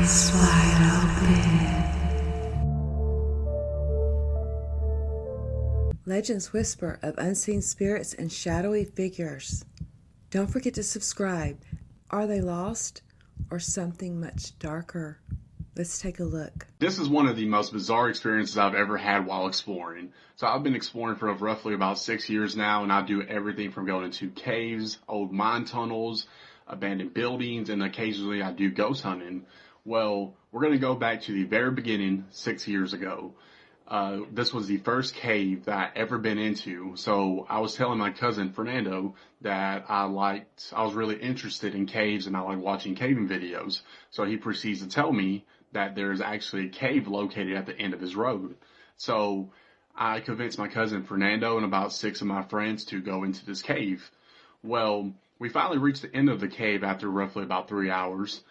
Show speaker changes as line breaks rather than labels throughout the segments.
Eyes wide open. Legends whisper of unseen spirits and shadowy figures. Don't forget to subscribe. Are they lost or something much darker? Let's take a look.
This is one of the most bizarre experiences I've ever had while exploring. So I've been exploring for roughly about 6 years now, and I do everything from going into caves, old mine tunnels, abandoned buildings, and occasionally I do ghost hunting. Well, we're going to go back to the very beginning 6 years ago. This was the first cave that I ever been into. So I was telling my cousin Fernando that I was really interested in caves and I like watching caving videos. So he proceeds to tell me that there's actually a cave located at the end of his road. So I convinced my cousin Fernando and about 6 of my friends to go into this cave. Well, we finally reached the end of the cave after roughly about 3 hours.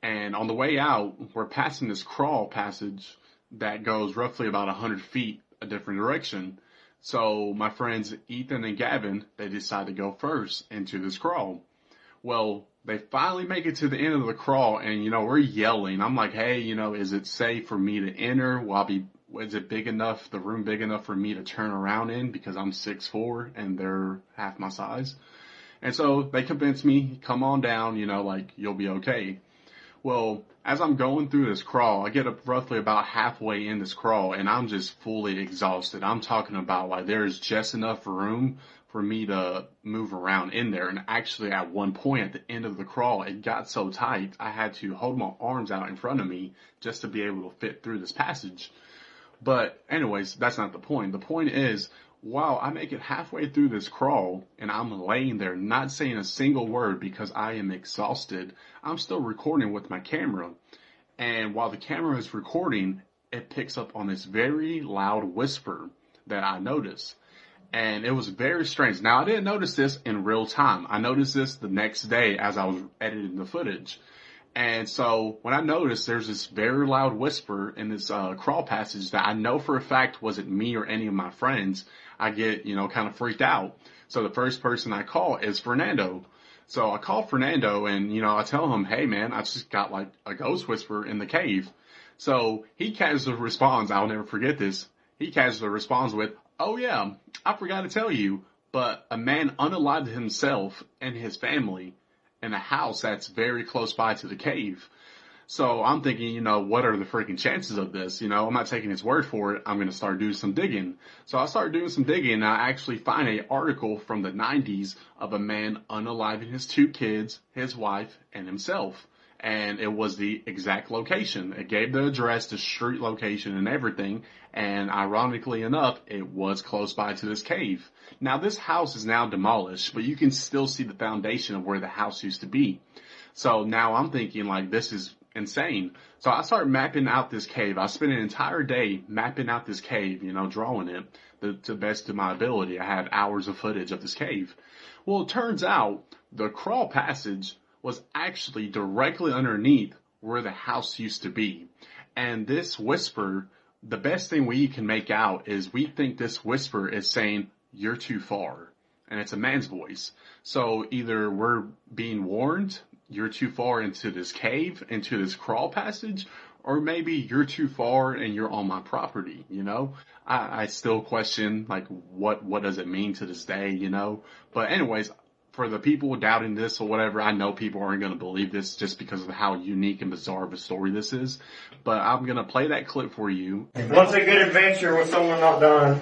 And on the way out, we're passing this crawl passage that goes roughly about 100 feet a different direction. So my friends Ethan and Gavin, they decide to go first into this crawl. Well, they finally make it to the end of the crawl and, we're yelling. I'm like, hey, is it safe for me to enter? Is it the room big enough for me to turn around in because I'm 6'4" and they're half my size? And so they convinced me, come on down, you'll be okay. Well, as I'm going through this crawl, I get up roughly about halfway in this crawl and I'm just fully exhausted. I'm talking about there's just enough room for me to move around in there. And actually at one point at the end of the crawl, it got so tight, I had to hold my arms out in front of me just to be able to fit through this passage. But anyways, that's not the point. The point is, while I make it halfway through this crawl and I'm laying there not saying a single word because I am exhausted, I'm still recording with my camera. And while the camera is recording, it picks up on this very loud whisper that I noticed. And it was very strange. Now, I didn't notice this in real time. I noticed this the next day as I was editing the footage. And so when I noticed there's this very loud whisper in this crawl passage that I know for a fact wasn't me or any of my friends, I get, kind of freaked out. So the first person I call is Fernando. So I call Fernando and, I tell him, hey man, I just got a ghost whisper in the cave. So he casually responds, I'll never forget this. He casually responds with, oh yeah, I forgot to tell you, but a man unalived himself and his family in a house that's very close by to the cave. So I'm thinking, what are the freaking chances of this? I'm not taking his word for it. I'm going to start doing some digging. So I start doing some digging and I actually find an article from the 90s of a man unaliving his 2 kids, his wife, and himself. And it was the exact location. It gave the address, the street location, and everything. And ironically enough, it was close by to this cave. Now, this house is now demolished, but you can still see the foundation of where the house used to be. So now I'm thinking, this is insane. So I start mapping out this cave. I spent an entire day mapping out this cave, drawing it to the best of my ability. I had hours of footage of this cave. Well, it turns out the crawl passage was actually directly underneath where the house used to be. And this whisper, the best thing we can make out is we think this whisper is saying, you're too far. And it's a man's voice. So either we're being warned, you're too far into this cave, into this crawl passage, or maybe you're too far and you're on my property, I still question, what does it mean to this day, But anyways, for the people doubting this or whatever, I know people aren't going to believe this just because of how unique and bizarre of a story this is. But I'm going to play that clip for you.
What's a good adventure with someone not done?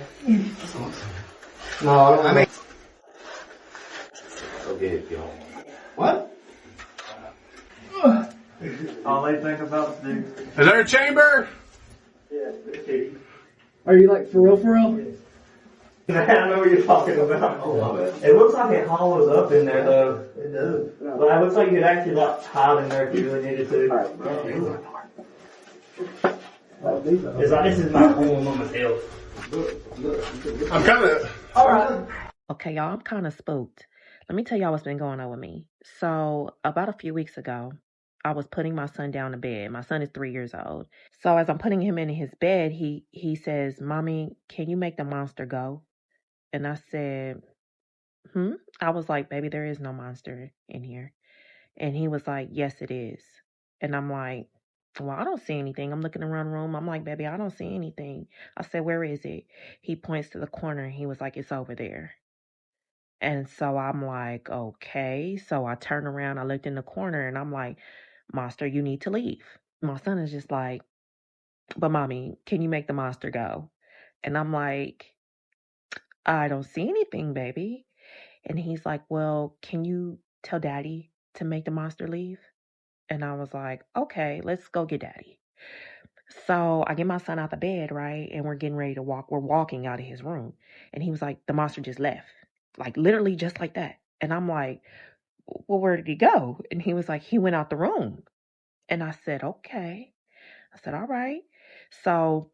No, I mean...
Okay, y'all.
What? All they think about is...
Is there a chamber?
Yeah,
Are you for real?
I know what you're talking about. It looks like it hollows up in there, though. It does. But it looks like you could actually hide in there if you really needed to. This is my home on my tail.
I'm kind of...
Alright.
Okay, y'all, I'm kind of spooked. Let me tell y'all what's been going on with me. So, about a few weeks ago, I was putting my son down to bed. My son is 3 years old. So, as I'm putting him in his bed, he says, Mommy, can you make the monster go? And I said, I was like, baby, there is no monster in here. And he was like, yes, it is. And I'm like, Well, I don't see anything. I'm looking around the room. I'm like, baby, I don't see anything. I said, where is it? He points to the corner. He was like, it's over there. And so I'm like, okay. So I turn around. I looked in the corner and I'm like, monster, you need to leave. My son is just like, but mommy, can you make the monster go? And I'm like, I don't see anything, baby. And he's like, well, can you tell daddy to make the monster leave? And I was like, okay, let's go get daddy. So I get my son out the bed, right? And we're getting ready to walk. We're walking out of his room. And he was like, the monster just left. Like literally just like that. And I'm like, well, where did he go? And he was like, he went out the room. And I said, okay. I said, all right. So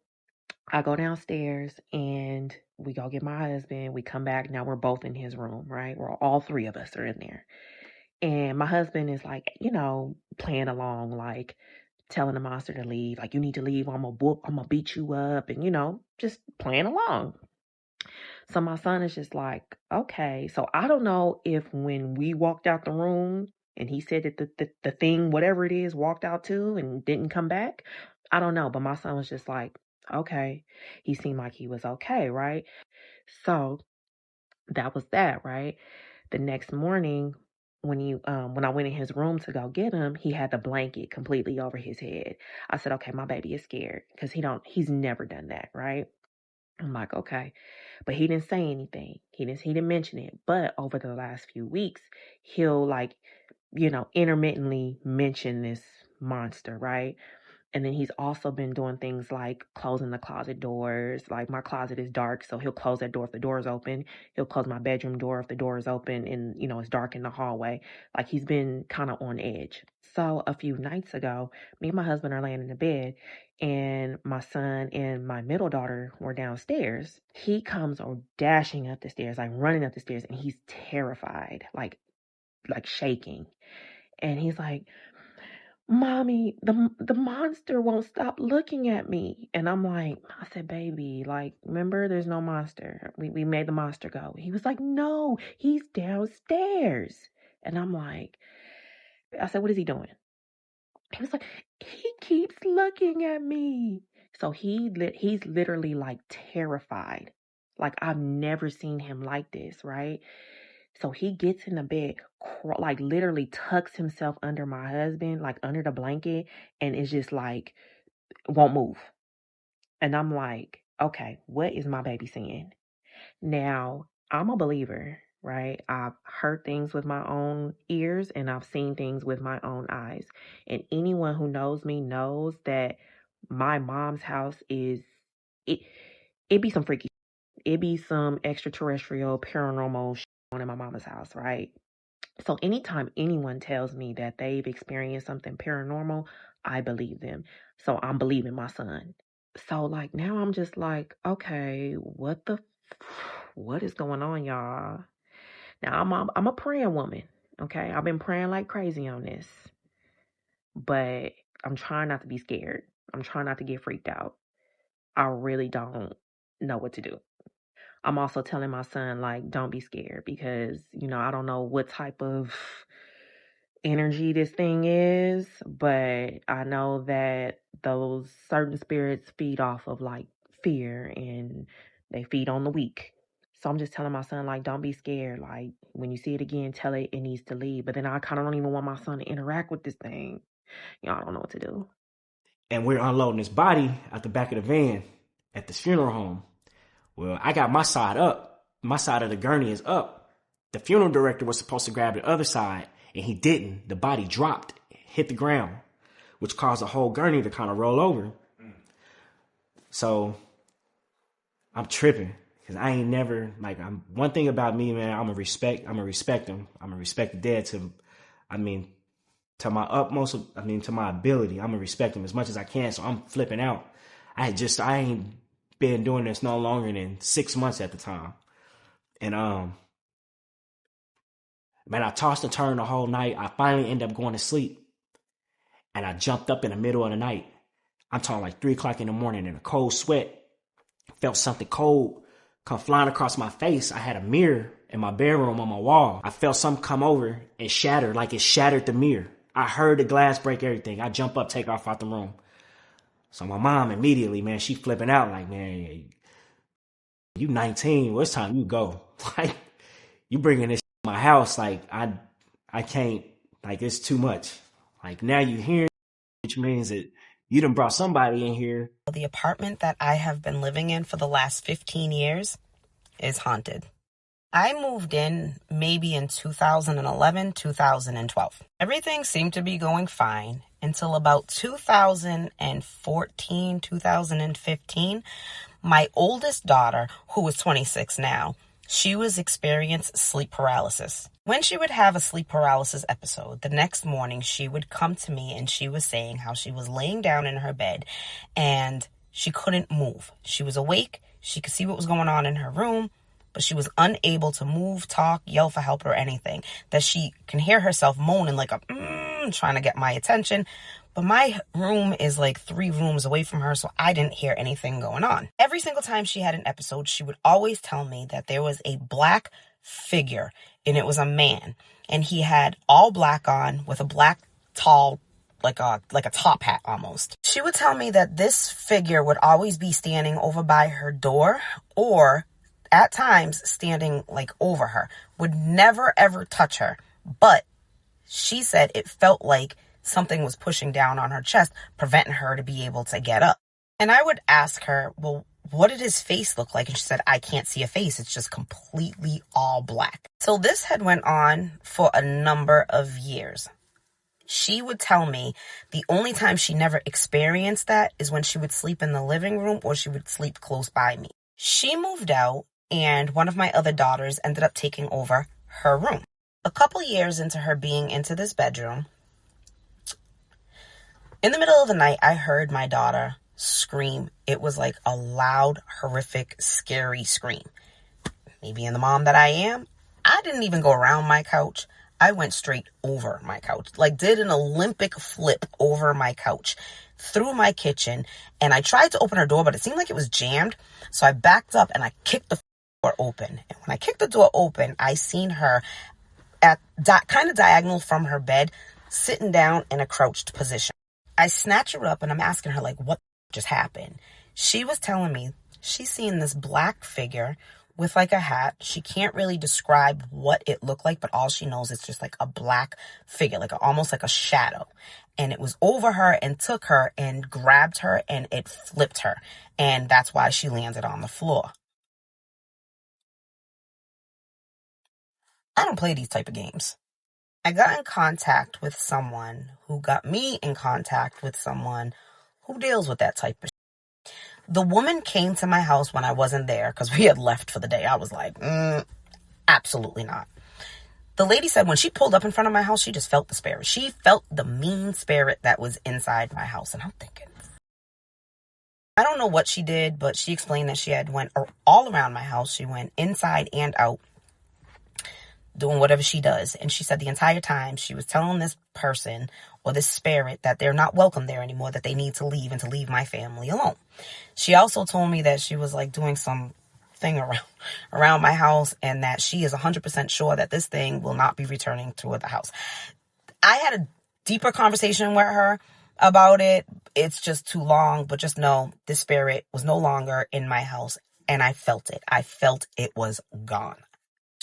I go downstairs and we go get my husband. We come back. Now we're both in his room, right? We're all three of us are in there. And my husband is like, playing along, like telling the monster to leave. Like, you need to leave. I'm gonna beat you up. And, just playing along. So my son is just like, okay. So I don't know if when we walked out the room and he said that the thing, whatever it is, walked out too and didn't come back. I don't know. But my son was just like, okay. He seemed like he was okay, right? So that was that, right? The next morning, when I went in his room to go get him, he had the blanket completely over his head. I said, okay, my baby is scared because he's never done that, right? I'm like, okay. But he didn't say anything. He didn't mention it. But over the last few weeks, he'll intermittently mention this monster, right? And then he's also been doing things like closing the closet doors. Like my closet is dark, so he'll close that door if the door is open. He'll close my bedroom door if the door is open and, it's dark in the hallway. Like he's been kind of on edge. So a few nights ago, me and my husband are laying in the bed and my son and my middle daughter were downstairs. He comes dashing up the stairs, like running up the stairs, and he's terrified, like shaking. And he's like, Mommy, the monster won't stop looking at me. And I said, baby, like, remember, there's no monster. We made the monster go. He was like, no, he's downstairs. And I said, what is he doing? He was like, he keeps looking at me. So he's literally like terrified. Like I've never seen him like this, right? So he gets in the bed, like literally tucks himself under my husband, like under the blanket, and is just like, won't move. And I'm like, okay, what is my baby seeing? Now, I'm a believer, right? I've heard things with my own ears and I've seen things with my own eyes. And anyone who knows me knows that my mom's house it be some freaky, it be some extraterrestrial paranormal shit on in my mama's house, right? So anytime anyone tells me that they've experienced something paranormal, I believe them. So I'm believing my son. So like now I'm just like, okay, what is going on, y'all? Now I'm a praying woman. Okay. I've been praying like crazy on this. But I'm trying not to be scared. I'm trying not to get freaked out. I really don't know what to do. I'm also telling my son, like, don't be scared because, I don't know what type of energy this thing is, but I know that those certain spirits feed off of like fear and they feed on the weak. So I'm just telling my son, like, don't be scared. Like, when you see it again, tell it needs to leave. But then I kind of don't even want my son to interact with this thing. I don't know what to do.
And we're unloading his body out the back of the van at this funeral home. Well, I got my side up. My side of the gurney is up. The funeral director was supposed to grab the other side, and he didn't. The body dropped, hit the ground, which caused the whole gurney to kind of roll over. So I'm tripping because I ain't never one thing about me, man. I'm gonna respect them. I'm gonna respect the dead to my utmost. To my ability. I'm gonna respect them as much as I can. So I'm flipping out. I ain't been doing this no longer than 6 months at the time, and man, I tossed and turned the whole night. I finally ended up going to sleep. And I jumped up in the middle of the night. I'm talking like 3 o'clock in the morning in a cold sweat. Felt something cold come flying across my face. I had a mirror in my bedroom on my wall. I felt something come over and shatter, like it shattered the mirror. I heard the glass break, everything. I jump up, take off out the room. So my mom immediately, man, she flipping out like, man, you 19. Well, it's time you go. Like, you bringing this to my house. Like, I can't, like, it's too much. Like, now you hearing, which means that you done brought somebody in here.
The apartment that I have been living in for the last 15 years is haunted. I moved in maybe in 2011, 2012. Everything seemed to be going fine until about 2014, 2015. My oldest daughter, who is 26 now, she was experiencing sleep paralysis. When she would have a sleep paralysis episode, the next morning she would come to me and she was saying how she was laying down in her bed and she couldn't move. She was awake. She could see what was going on in her room, but she was unable to move, talk, yell for help or anything. That she can hear herself moaning like trying to get my attention. But my room is like 3 rooms away from her, so I didn't hear anything going on. Every single time she had an episode, she would always tell me that there was a black figure, and it was a man. And he had all black on with a black tall, like a top hat almost. She would tell me that this figure would always be standing over by her door or at times standing like over her, would never ever touch her. But she said it felt like something was pushing down on her chest, preventing her to be able to get up. And I would ask her, well, what did his face look like? And she said, I can't see a face. It's just completely all black. So this had went on for a number of years. She would tell me the only time she never experienced that is when she would sleep in the living room or she would sleep close by me. She moved out and one of my other daughters ended up taking over her room. A couple years into her being into this bedroom, in the middle of the night, I heard my daughter scream. It was like a loud, horrific, scary scream. Me being the mom that I am, I didn't even go around my couch. I went straight over my couch, like did an Olympic flip over my couch, through my kitchen, and I tried to open her door, but it seemed like it was jammed. So I backed up and I kicked the door open. And when I kicked the door open, I seen her at kind of diagonal from her bed, sitting down in a crouched position. I snatch her up and I'm asking her, like, what just happened? She was telling me she's seen this black figure with like a hat. She can't really describe what it looked like, but all she knows is just like a black figure, like almost like a shadow. And it was over her and took her and grabbed her and it flipped her. And that's why she landed on the floor. I don't play these type of games. I got in contact with someone who got me in contact with someone who deals with that type of shit. The woman came to my house when I wasn't there because we had left for the day. I was like, absolutely not. The lady said when she pulled up in front of my house, she just felt the spirit. She felt the mean spirit that was inside my house. And I'm thinking, I don't know what she did, but she explained that she had went all around my house. She went inside and out, doing whatever she does. And she said the entire time she was telling this person or this spirit that they're not welcome there anymore, that they need to leave and to leave my family alone. She also told me that she was like doing some thing around my house and that she is 100% sure that this thing will not be returning to the house. I had a deeper conversation with her about it. It's just too long, but just know this spirit was no longer in my house and I felt it. I felt it was gone.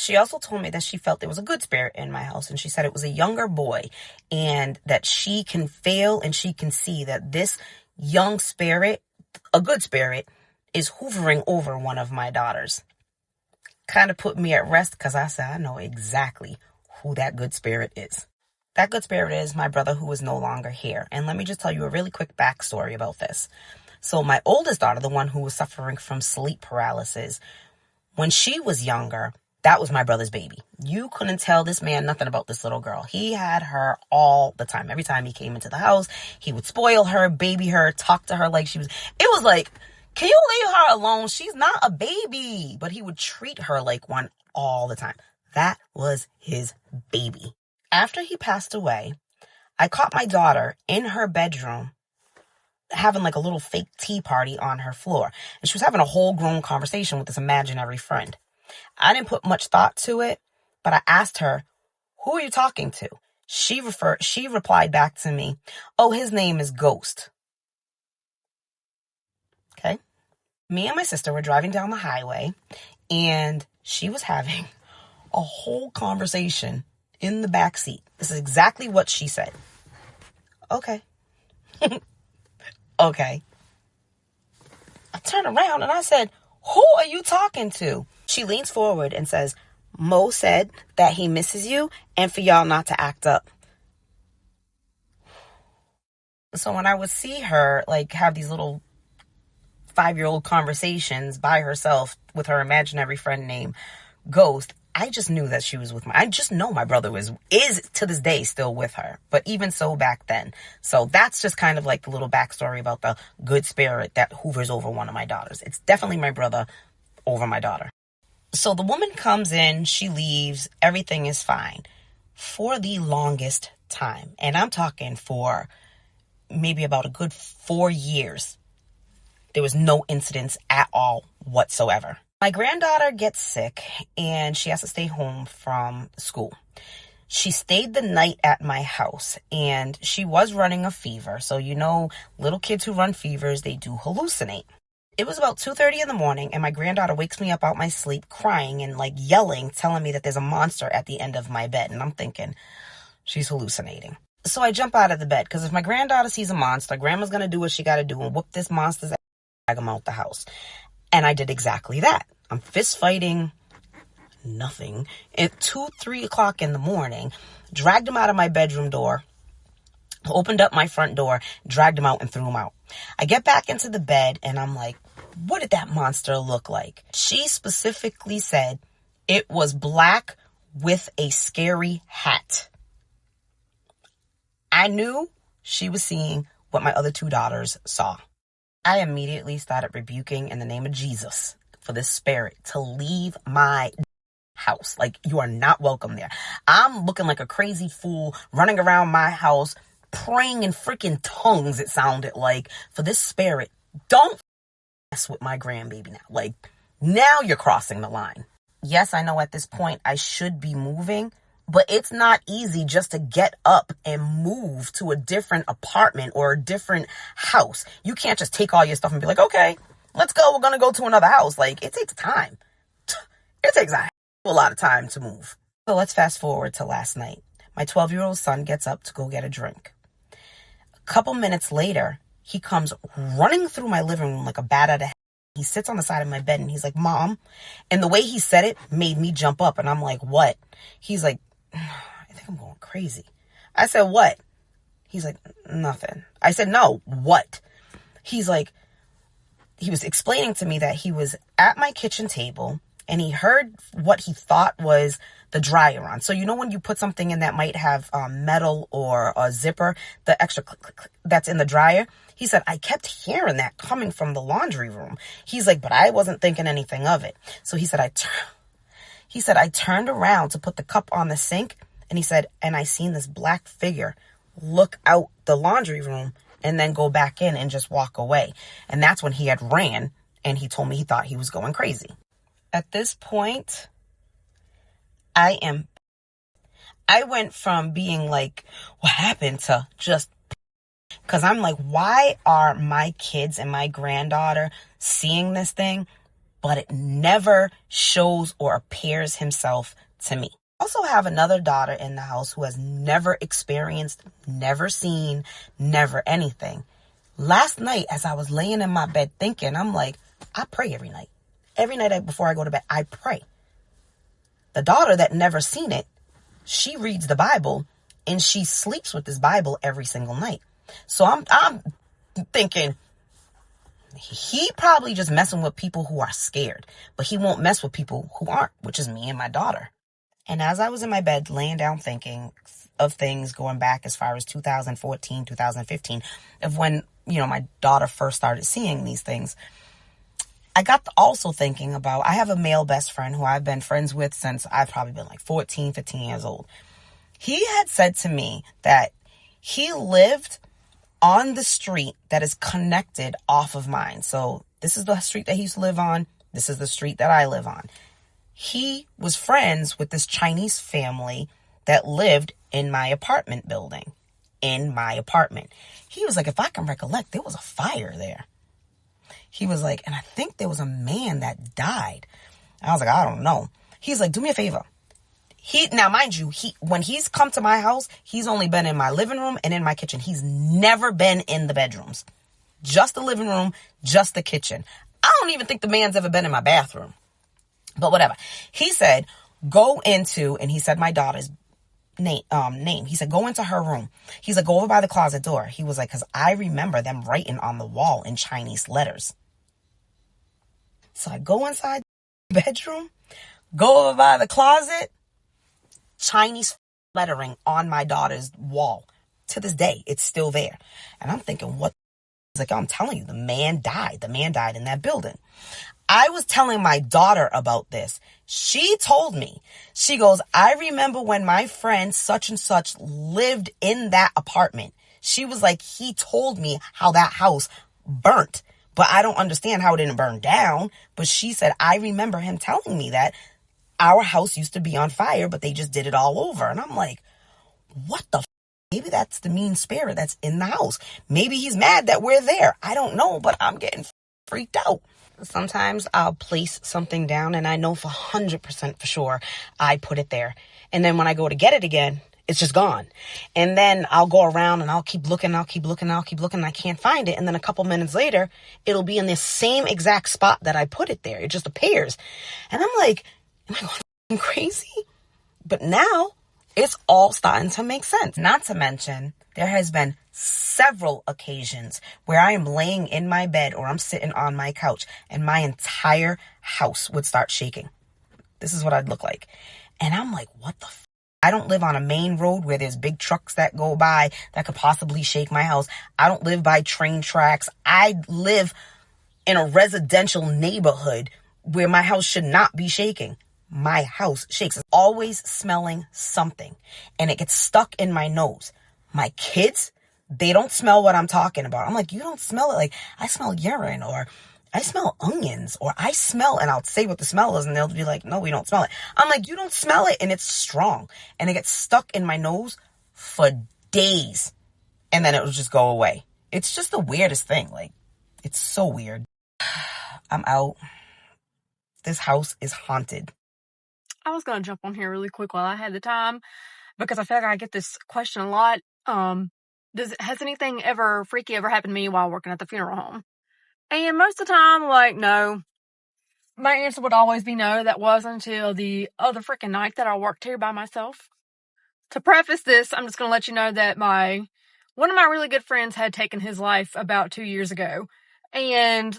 She also told me that she felt there was a good spirit in my house, and she said it was a younger boy, and that she can feel and she can see that this young spirit, a good spirit, is hovering over one of my daughters. Kind of put me at rest because I said, I know exactly who that good spirit is. That good spirit is my brother who is no longer here. And let me just tell you a really quick backstory about this. So my oldest daughter, the one who was suffering from sleep paralysis, when she was younger, that was my brother's baby. You couldn't tell this man nothing about this little girl. He had her all the time. Every time he came into the house, he would spoil her, baby her, talk to her like she was... It was like, can you leave her alone? She's not a baby. But he would treat her like one all the time. That was his baby. After he passed away, I caught my daughter in her bedroom having like a little fake tea party on her floor. And she was having a whole grown conversation with this imaginary friend. I didn't put much thought to it, but I asked her, who are you talking to? She replied back to me, oh, his name is Ghost. Okay. Me and my sister were driving down the highway, and she was having a whole conversation in the back seat. This is exactly what she said. Okay. Okay. I turned around and I said, who are you talking to? She leans forward and says, Mo said that he misses you and for y'all not to act up. So when I would see her like have these little 5-year-old conversations by herself with her imaginary friend named Ghost, I just knew that she was with I just know my brother is to this day still with her, but even so back then. So that's just kind of like the little backstory about the good spirit that hoovers over one of my daughters. It's definitely my brother over my daughter. So the woman comes in, she leaves, everything is fine for the longest time. And I'm talking for maybe about a good 4 years. There was no incidents at all whatsoever. My granddaughter gets sick and she has to stay home from school. She stayed the night at my house and she was running a fever. So, you know, little kids who run fevers, they do hallucinate. It was about 2:30 in the morning and my granddaughter wakes me up out my sleep crying and like yelling, telling me that there's a monster at the end of my bed. And I'm thinking, she's hallucinating. So I jump out of the bed because if my granddaughter sees a monster, grandma's going to do what she got to do and whoop this monster's ass, drag him out the house. And I did exactly that. I'm fist fighting nothing at 2-3 o'clock in the morning, dragged him out of my bedroom door, opened up my front door, dragged him out and threw him out. I get back into the bed and I'm like, what did that monster look like? She specifically said it was black with a scary hat. I knew she was seeing what my other 2 daughters saw. I immediately started rebuking in the name of Jesus for this spirit to leave my house. Like, you are not welcome there. I'm looking like a crazy fool running around my house, praying in freaking tongues, it sounded like, for this spirit. Don't mess with my grandbaby now. Like, now you're crossing the line. Yes, I know at this point I should be moving, but it's not easy just to get up and move to a different apartment or a different house. You can't just take all your stuff and be like, okay, let's go. We're going to go to another house. Like, it takes time. It takes a lot of time to move. So let's fast forward to last night. My 12-year-old son gets up to go get a drink. A couple minutes later, he comes running through my living room like a bat out of hell. He sits on the side of my bed and he's like, Mom. And the way he said it made me jump up. And I'm like, what? He's like, I think I'm going crazy. I said, what? He's like, nothing. I said, no, what? He's like, he was explaining to me that he was at my kitchen table and he heard what he thought was the dryer on. So, you know, when you put something in that might have metal or a zipper, the extra click, click, click that's in the dryer. He said, I kept hearing that coming from the laundry room. He's like, but I wasn't thinking anything of it. So he said, I turned around to put the cup on the sink. And he said, and I seen this black figure look out the laundry room and then go back in and just walk away. And that's when he had ran and he told me he thought he was going crazy. At this point, I went from being like, what happened, to just, because I'm like, why are my kids and my granddaughter seeing this thing, but it never shows or appears himself to me? I also have another daughter in the house who has never experienced, never seen, never anything. Last night, as I was laying in my bed thinking, I'm like, I pray every night. Every night before I go to bed, I pray. The daughter that never seen it, she reads the Bible and she sleeps with this Bible every single night. So I'm thinking, he probably just messing with people who are scared, but he won't mess with people who aren't, which is me and my daughter. And as I was in my bed laying down thinking of things going back as far as 2014, 2015, of when, you know, my daughter first started seeing these things, I got to also thinking about, I have a male best friend who I've been friends with since I've probably been like 14, 15 years old. He had said to me that he lived on the street that is connected off of mine. So this is the street that he used to live on. This is the street that I live on. He was friends with this Chinese family that lived in my apartment building. In my apartment. He was like, if I can recollect, there was a fire there. He was like, and I think there was a man that died. I was like, I don't know. He's like, do me a favor. Now, mind you, when he's come to my house, he's only been in my living room and in my kitchen. He's never been in the bedrooms. Just the living room, just the kitchen. I don't even think the man's ever been in my bathroom. But whatever. He said, go into, and he said my daughter's name. He said, go into her room. He's like, go over by the closet door. He was like, because I remember them writing on the wall in Chinese letters. So I go inside the bedroom, go over by the closet, Chinese lettering on my daughter's wall. To this day, it's still there. And I'm thinking, what? He's like, I'm telling you, the man died. The man died in that building. I was telling my daughter about this. She told me, she goes, I remember when my friend such and such lived in that apartment. She was like, he told me how that house burnt, but I don't understand how it didn't burn down. But she said, I remember him telling me that our house used to be on fire, but they just did it all over. And I'm like, what the Maybe that's the mean spirit that's in the house. Maybe he's mad that we're there. I don't know, but I'm getting freaked out. Sometimes I'll place something down and I know for 100% for sure I put it there. And then when I go to get it again, it's just gone. And then I'll go around and I'll keep looking, and I can't find it. And then a couple minutes later, it'll be in the same exact spot that I put it there. It just appears. And I'm like, am I going crazy? But now it's all starting to make sense. Not to mention, there has been several occasions where I am laying in my bed or I'm sitting on my couch and my entire house would start shaking. This is what I'd look like. And I'm like, what the I don't live on a main road where there's big trucks that go by that could possibly shake my house. I don't live by train tracks. I live in a residential neighborhood where my house should not be shaking. My house shakes. It's always smelling something, and it gets stuck in my nose. My kids, they don't smell what I'm talking about. I'm like, you don't smell it. Like, I smell urine, or I smell onions, or I smell, and I'll say what the smell is, and they'll be like, no, we don't smell it. I'm like, you don't smell it, and it's strong, and it gets stuck in my nose for days, and then it will just go away. It's just the weirdest thing. Like, it's so weird. I'm out. This house is haunted.
I was going to jump on here really quick while I had the time, because I feel like I get this question a lot. Has anything freaky ever happened to me while working at the funeral home? And most of the time, like, no. My answer would always be no. That was until the other freaking night that I worked here by myself. To preface this, I'm just going to let you know that one of my really good friends had taken his life about 2 years ago. And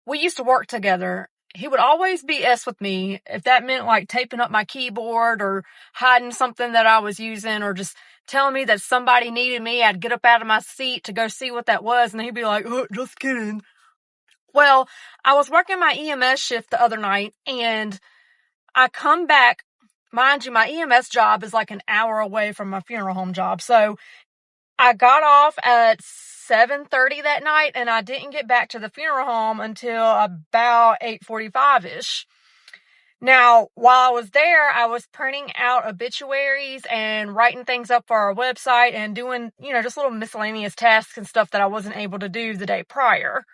we used to work together. He would always BS with me if that meant like taping up my keyboard or hiding something that I was using, or just telling me that somebody needed me. I'd get up out of my seat to go see what that was, and he'd be like, oh, just kidding. Well, I was working my EMS shift the other night, and I come back. Mind you, my EMS job is like an hour away from my funeral home job. So I got off at 7:30 that night, and I didn't get back to the funeral home until about 8:45-ish. Now, while I was there, I was printing out obituaries and writing things up for our website and doing, just little miscellaneous tasks and stuff that I wasn't able to do the day prior.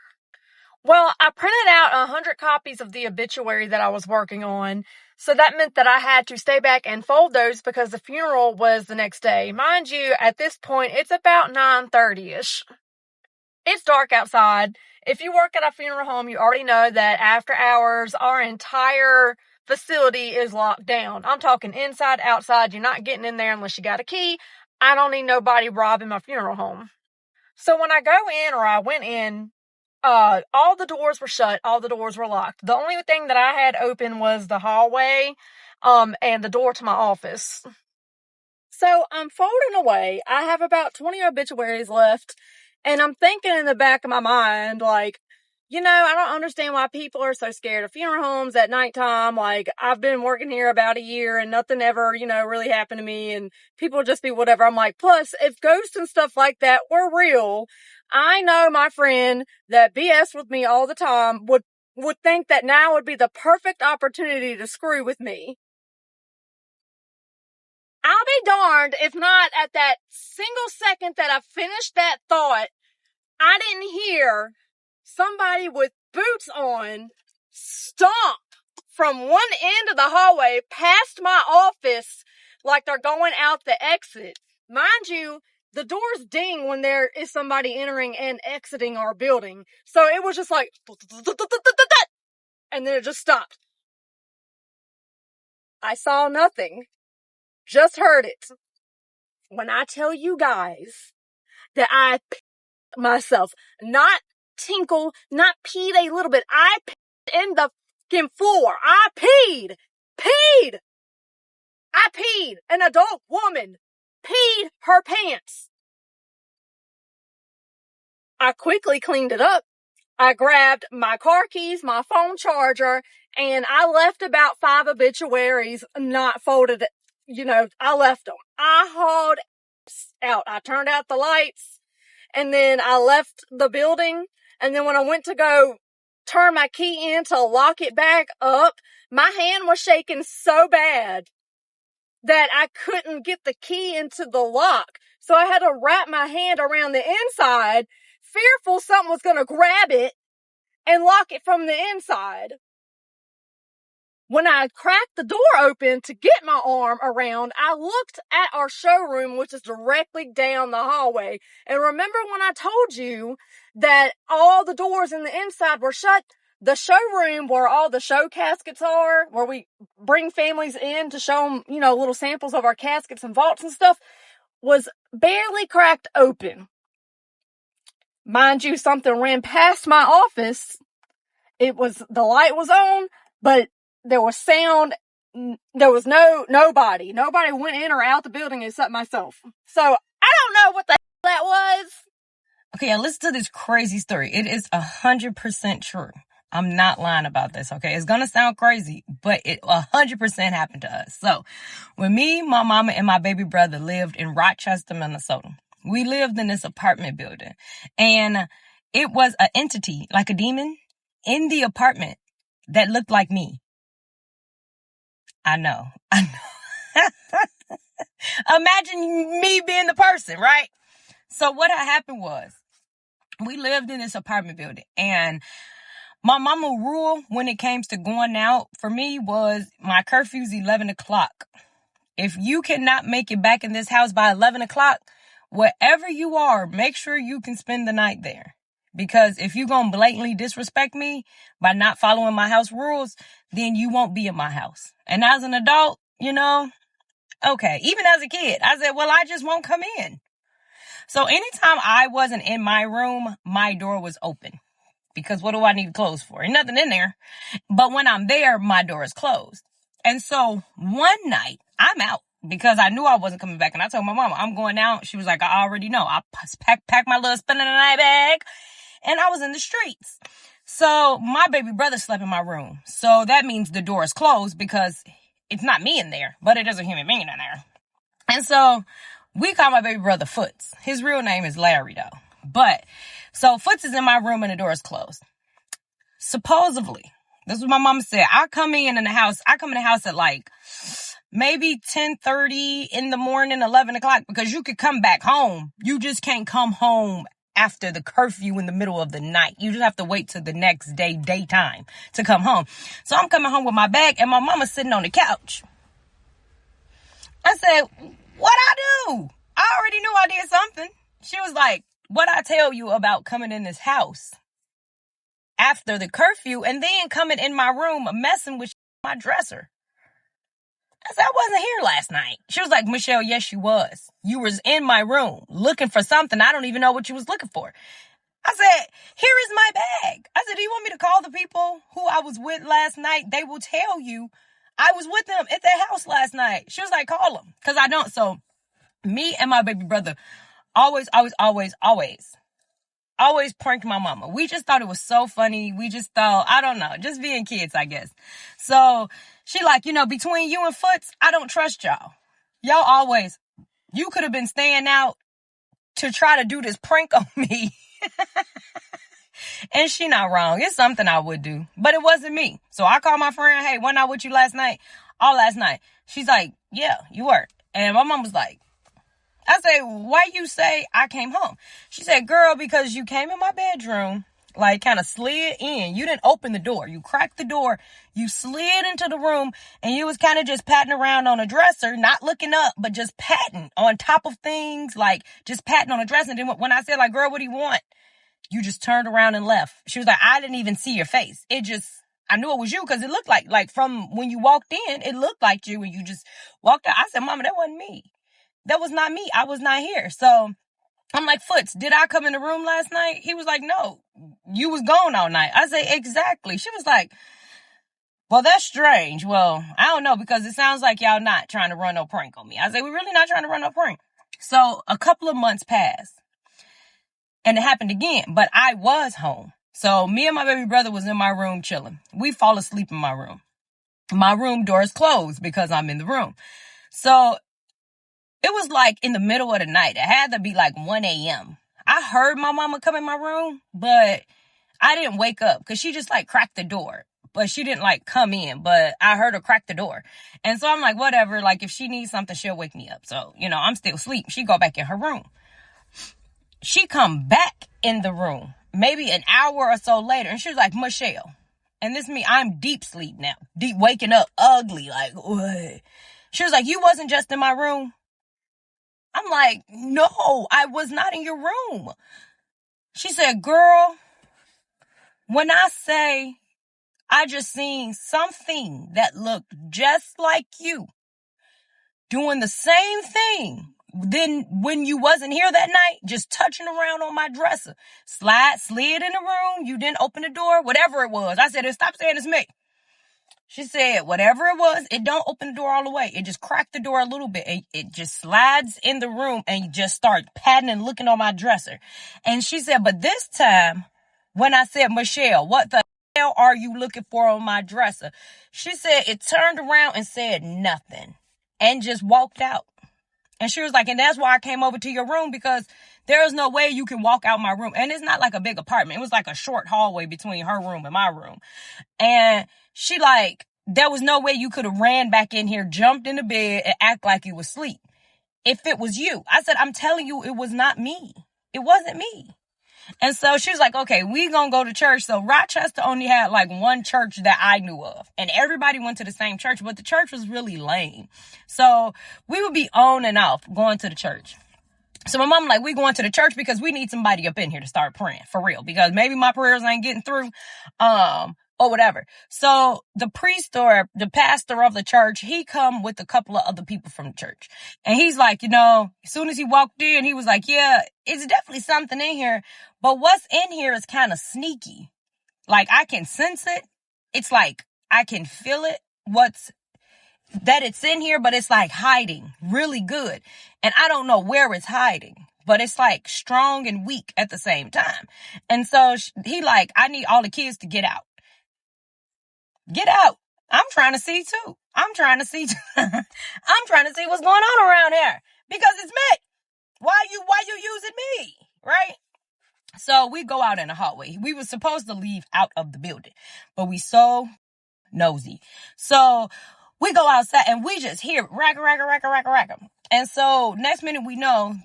Well, I printed out 100 copies of the obituary that I was working on, so that meant that I had to stay back and fold those because the funeral was the next day. Mind you, at this point, it's about 9:30-ish. It's dark outside. If you work at a funeral home, you already know that after hours, our entire facility is locked down. I'm talking inside, outside. You're not getting in there unless you got a key. I don't need nobody robbing my funeral home. So when I go in, or I went in, all the doors were shut. All the doors were locked. The only thing that I had open was the hallway, and the door to my office. So I'm folding away. I have about 20 obituaries left, and I'm thinking in the back of my mind, like, I don't understand why people are so scared of funeral homes at nighttime. Like, I've been working here about a year and nothing ever, really happened to me, and people just be whatever. I'm like, plus, if ghosts and stuff like that were real, I know my friend that BS with me all the time would think that now would be the perfect opportunity to screw with me. I'll be darned if not at that single second that I finished that thought, I didn't hear somebody with boots on stomp from one end of the hallway past my office like they're going out the exit. Mind you, the doors ding when there is somebody entering and exiting our building. So it was just like, and then it just stopped. I saw nothing. Just heard it. When I tell you guys that I peed myself, not tinkle, not peed a little bit. I peed in the fucking floor. I peed. I peed. An adult woman peed her pants. I quickly cleaned it up. I grabbed my car keys, my phone charger, and I left about 5 obituaries not folded. I left them. I hauled out. I turned out the lights, and then I left the building. And then when I went to go turn my key in to lock it back up, my hand was shaking so bad that I couldn't get the key into the lock. So I had to wrap my hand around the inside, fearful something was going to grab it and lock it from the inside. When I cracked the door open to get my arm around, I looked at our showroom, which is directly down the hallway. And remember when I told you that all the doors in the inside were shut? The showroom where all the show caskets are, where we bring families in to show them, little samples of our caskets and vaults and stuff, was barely cracked open. Mind you, something ran past my office. The light was on, but there was sound. There was nobody. Nobody went in or out the building except myself. So I don't know what the hell that was.
Okay, listen to this crazy story. It is 100% true. I'm not lying about this, okay? It's gonna sound crazy, but it 100% happened to us. So, when me, my mama, and my baby brother lived in Rochester, Minnesota, we lived in this apartment building. And it was an entity, like a demon, in the apartment that looked like me. I know. Imagine me being the person, right? So what had happened was, we lived in this apartment building, and my mama rule when it came to going out for me was my curfew's 11 o'clock. If you cannot make it back in this house by 11 o'clock, wherever you are, make sure you can spend the night there. Because if you're going to blatantly disrespect me by not following my house rules, then you won't be in my house. And as an adult, okay. Even as a kid, I said, well, I just won't come in. So anytime I wasn't in my room, my door was open. Because what do I need to close for? Ain't nothing in there. But when I'm there, my door is closed. And so one night, I'm out because I knew I wasn't coming back. And I told my mama, I'm going out. She was like, I already know. I packed my little spend of the night bag. And I was in the streets. So my baby brother slept in my room. So that means the door is closed because it's not me in there, but it is a human being in there. And so we call my baby brother Foots. His real name is Larry, though. But so Foots is in my room and the door is closed. Supposedly, this is what my mom said. I come in the house at like maybe 10:30 in the morning, 11 o'clock, because you could come back home. You just can't come home after the curfew in the middle of the night. You just have to wait till the next day, daytime, to come home. So I'm coming home with my bag and my mama's sitting on the couch. I said, what I do? I already knew I did something. She was like, what I tell you about coming in this house after the curfew and then coming in my room messing with my dresser. I said, I wasn't here last night. She was like, Michelle, yes, you was. You was in my room looking for something. I don't even know what you was looking for. I said, here is my bag. I said, do you want me to call the people who I was with last night? They will tell you I was with them at their house last night. She was like, call them. Because I don't. So me and my baby brother always pranked my mama. We just thought it was so funny. We just thought, I don't know, just being kids, I guess. So she like, between you and Foots, I don't trust y'all. You could have been staying out to try to do this prank on me. And she not wrong. It's something I would do, but it wasn't me. So I called my friend, hey, wasn't I with you last night? All last night. She's like, yeah, you were. And my mom was like, I said, why you say I came home? She said, girl, because you came in my bedroom, like kind of slid in. You didn't open the door. You cracked the door. You slid into the room and you was kind of just patting around on a dresser, not looking up, but just patting on top of things, like just patting on a dresser. And then when I said, like, girl, what do you want? You just turned around and left. She was like, I didn't even see your face. I knew it was you because it looked like from when you walked in, it looked like you and you just walked out. I said, Mama, that wasn't me. That was not me. I was not here. So I'm like, Foots, did I come in the room last night? He was like, no, you was gone all night. I say, exactly. She was like, well, that's strange. Well, I don't know because it sounds like y'all not trying to run no prank on me. I say, we're really not trying to run no prank. So a couple of months passed and it happened again, but I was home. So me and my baby brother was in my room chilling. We fall asleep in my room. My room door is closed because I'm in the room. So it was like in the middle of the night. It had to be like 1 a.m. I heard my mama come in my room, but I didn't wake up because she just like cracked the door. But she didn't like come in, but I heard her crack the door. And so I'm like, whatever. Like if she needs something, she'll wake me up. So, I'm still asleep. She go back in her room. She come back in the room maybe an hour or so later. And she was like, Michelle. And this me, I'm deep sleep now. Deep waking up ugly. Like, what? She was like, you wasn't just in my room. I'm like, no, I was not in your room. She said, girl, when I say I just seen something that looked just like you doing the same thing, then when you wasn't here that night, just touching around on my dresser, slid in the room, you didn't open the door, whatever it was. I said, stop saying it's me. She said, whatever it was, it don't open the door all the way. It just cracked the door a little bit. It just slides in the room and just start patting and looking on my dresser. And she said, but this time, when I said, Michelle, what the hell are you looking for on my dresser? She said, it turned around and said nothing and just walked out. And she was like, and that's why I came over to your room because there is no way you can walk out my room. And it's not like a big apartment. It was like a short hallway between her room and my room. And she like, there was no way you could have ran back in here, jumped in the bed and act like you was asleep. If it was you. I said, I'm telling you, it was not me. It wasn't me. And so she was like, okay, we gonna go to church. So Rochester only had like one church that I knew of. And everybody went to the same church, but the church was really lame. So we would be on and off going to the church. So my mom like, we going to the church because we need somebody up in here to start praying for real. Because maybe my prayers ain't getting through. Or whatever. So the priest or the pastor of the church, he come with a couple of other people from the church. And he's like, as soon as he walked in, he was like, yeah, it's definitely something in here. But what's in here is kind of sneaky. Like I can sense it. It's like I can feel it. That it's in here, but it's like hiding really good. And I don't know where it's hiding. But it's like strong and weak at the same time. And so he like, I need all the kids to get out. Get out. I'm trying to see too. I'm trying to see what's going on around here because it's me. Why you using me? Right? So we go out in the hallway. We were supposed to leave out of the building, but we so nosy. So we go outside and we just hear rack. And so next minute we know,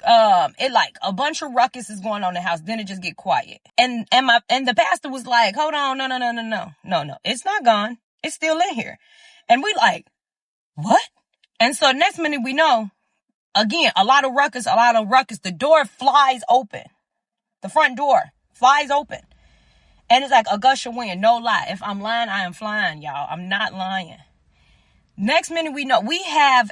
it like a bunch of ruckus is going on in the house. Then it just get quiet. And the pastor was like, hold on. No. It's not gone. It's still in here. And we like, what? And so next minute we know, again, a lot of ruckus. The door flies open. The front door flies open. And it's like a gush of wind. No lie. If I'm lying, I am flying, y'all. I'm not lying. Next minute we know we have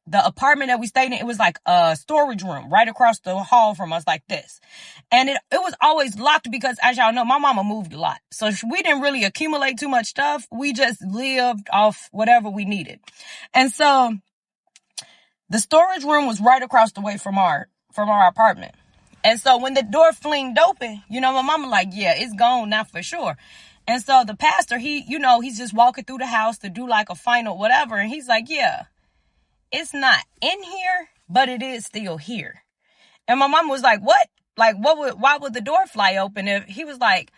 the apartment that we stayed in, it was like a storage room right across the hall from us like this. And it was always locked because, as y'all know, my mama moved a lot. So we didn't really accumulate too much stuff. We just lived off whatever we needed. And so the storage room was right across the way from our apartment. And so when the door flinged open, my mama like, yeah, it's gone now for sure. And so the pastor, he's just walking through the house to do like a final whatever. And he's like, yeah. It's not in here, but it is still here. And my mom was like, what? Like, why would the door fly open? If he was like,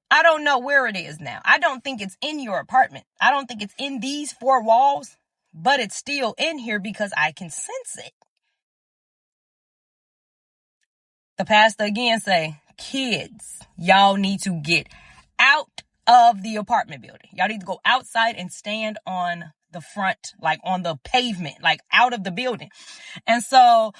I don't know where it is now. I don't think it's in your apartment. I don't think it's in these four walls, but it's still in here because I can sense it. The pastor again say, kids, y'all need to get out of the apartment building. Y'all need to go outside and stand on the front, like on the pavement, like out of the building. And so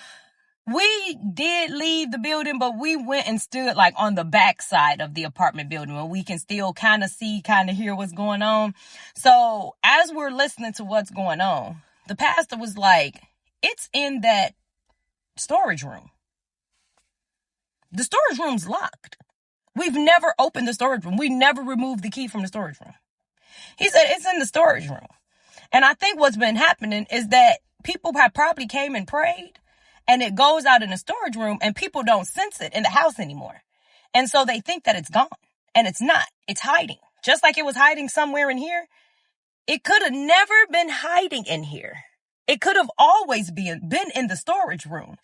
we did leave the building, but we went and stood like on the back side of the apartment building where we can still kind of see, kind of hear what's going on. So as we're listening to what's going on, the pastor was like, it's in that storage room. The storage room's locked. We've never opened the storage room. We never removed the key from the storage room. He said it's in the storage room. And I think what's been happening is that people have probably came and prayed, and it goes out in the storage room, and people don't sense it in the house anymore. And so they think that it's gone, and it's not. It's hiding. Just like it was hiding somewhere in here. It could have never been hiding in here. It could have always been in the storage room.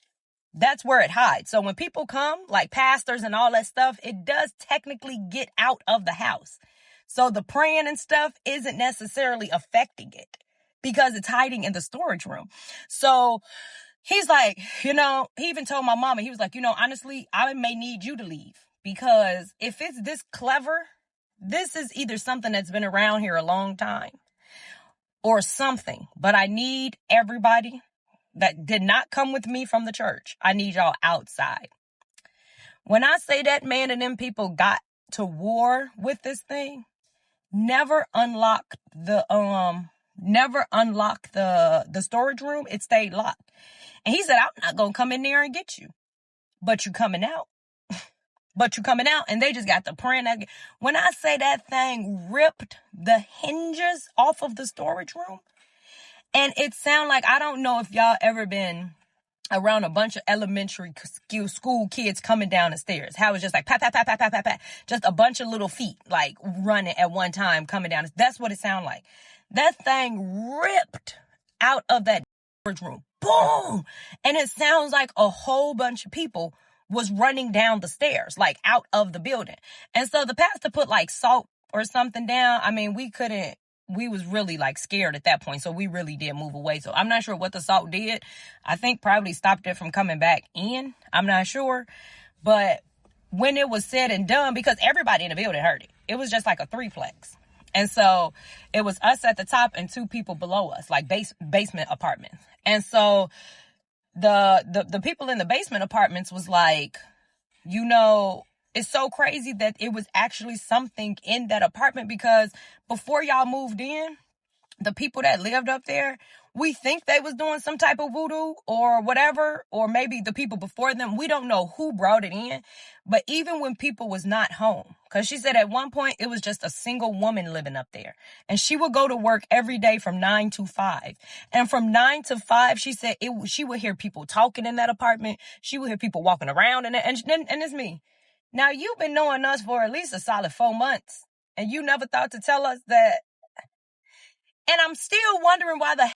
That's where it hides. So when people come, like pastors and all that stuff, it does technically get out of the house. So the praying and stuff isn't necessarily affecting it because it's hiding in the storage room. So he's like, he even told my mama, he was like, honestly, I may need you to leave because if it's this clever, this is either something that's been around here a long time or something. But I need everybody that did not come with me from the church. I need y'all outside. When I say that man and them people got to war with this thing, never unlock the storage room. It stayed locked. And he said, I'm not going to come in there and get you, but you coming out. And they just got to praying. When I say that thing ripped the hinges off of the storage room, and it sound like, I don't know if y'all ever been around a bunch of elementary school kids coming down the stairs. How it's just like pat, pat, pat, pat, pat, pat, pat. Just a bunch of little feet like running at one time coming down. That's what it sounded like. That thing ripped out of that storage room. Boom! And it sounds like a whole bunch of people was running down the stairs, like out of the building. And so the pastor put like salt or something down. I mean, we was really like scared at that point. So we really did move away. So I'm not sure what the salt did. I think probably stopped it from coming back in. I'm not sure. But when it was said and done, because everybody in the building heard it, it was just like a threeplex. And so it was us at the top and two people below us, like basement apartments. And so the people in the basement apartments was like, it's so crazy that it was actually something in that apartment because before y'all moved in, the people that lived up there, we think they was doing some type of voodoo or whatever, or maybe the people before them. We don't know who brought it in, but even when people was not home, because she said at one point it was just a single woman living up there, and she would go to work every day from 9 to 5. And from 9 to 5, she said she would hear people talking in that apartment. She would hear people walking around in it, and it's me. Now, you've been knowing us for at least a solid 4 months, and you never thought to tell us that. And I'm still wondering why the hell